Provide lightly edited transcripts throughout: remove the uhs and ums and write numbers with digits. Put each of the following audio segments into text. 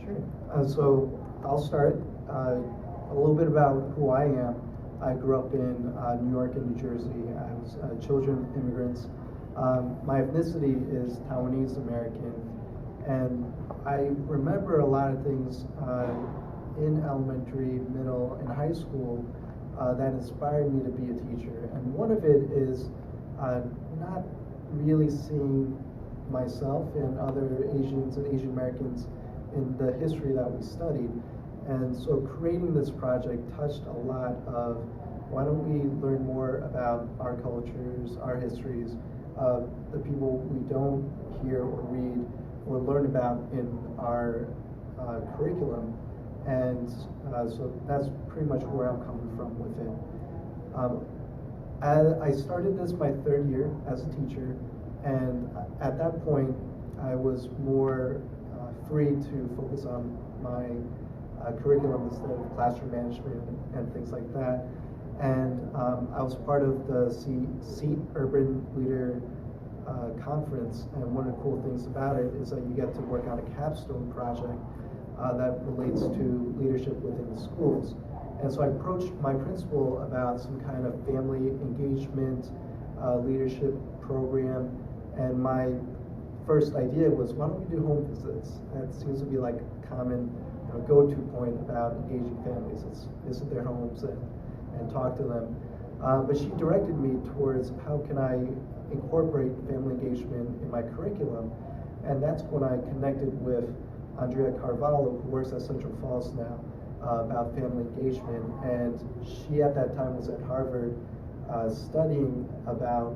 Sure. So I'll start. A little bit about who I am. I grew up in New York and New Jersey. I was children of immigrants. My ethnicity is Taiwanese American, and I remember a lot of things in elementary, middle, and high school that inspired me to be a teacher. And one of it is not really seeing myself and other Asians and Asian Americans in the history that we studied. And so creating this project touched a lot of why don't we learn more about our cultures, our histories, the people we don't hear or read or learn about in our curriculum. And so that's pretty much where I'm coming from with it. I started this my third year as a teacher, and at that point I was more free to focus on my curriculum instead of classroom management and things like that. And I was part of the SEAT Urban Leader Conference, and one of the cool things about it is that you get to work on a capstone project that relates to leadership within the schools. And so I approached my principal about some kind of family engagement leadership program, and my first idea was, why don't we do home visits? That seems to be like a common go-to point about engaging families. Let's visit their homes and talk to them. But she directed me towards how can I incorporate family engagement in my curriculum, and that's when I connected with Andrea Carvalho, who works at Central Falls now, about family engagement. And she at that time was at Harvard studying about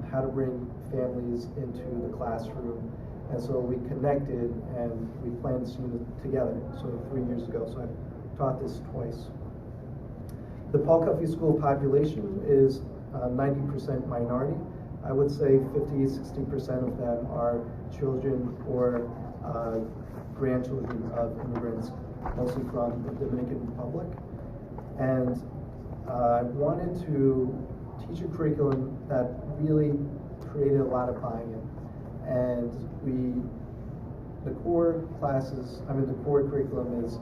how to bring families into the classroom. And so we connected and we planned this unit together, so 3 years ago. So I taught this twice. The Paul Cuffey School population is 90% minority. I would say 50–60% of them are children or grandchildren of immigrants, mostly from the Dominican Republic. And I wanted to teach a curriculum that really created a lot of buy-in. And the core curriculum is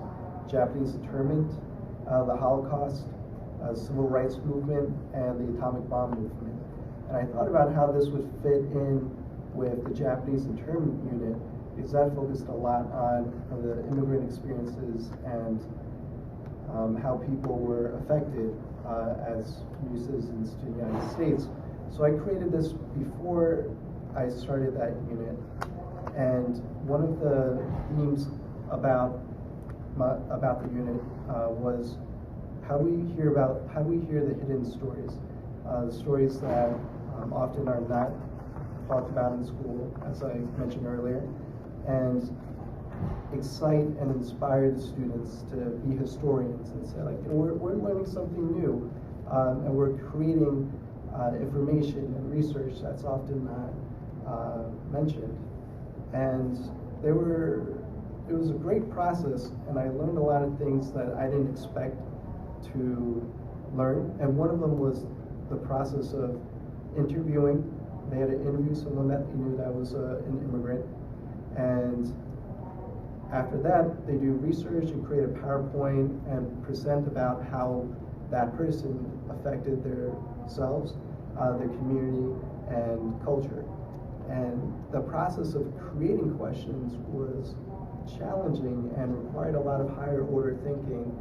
Japanese internment, the Holocaust, civil rights movement, and the atomic bomb movement. And I thought about how this would fit in with the Japanese internment unit, because that focused a lot on the immigrant experiences and how people were affected as new citizens to the United States. So I created this before I started that unit, and one of the themes about the unit was how do we hear the hidden stories, the stories that often are not talked about in school, as I mentioned earlier, and excite and inspire the students to be historians and say, like, we're learning something new, and we're creating information and research that's often not mentioned. And it was a great process, and I learned a lot of things that I didn't expect to learn. And one of them was the process of interviewing. They had to interview someone that they knew that was an immigrant, and after that they do research and create a PowerPoint and present about how that person affected themselves, their community, and culture. And the process of creating questions was challenging and required a lot of higher order thinking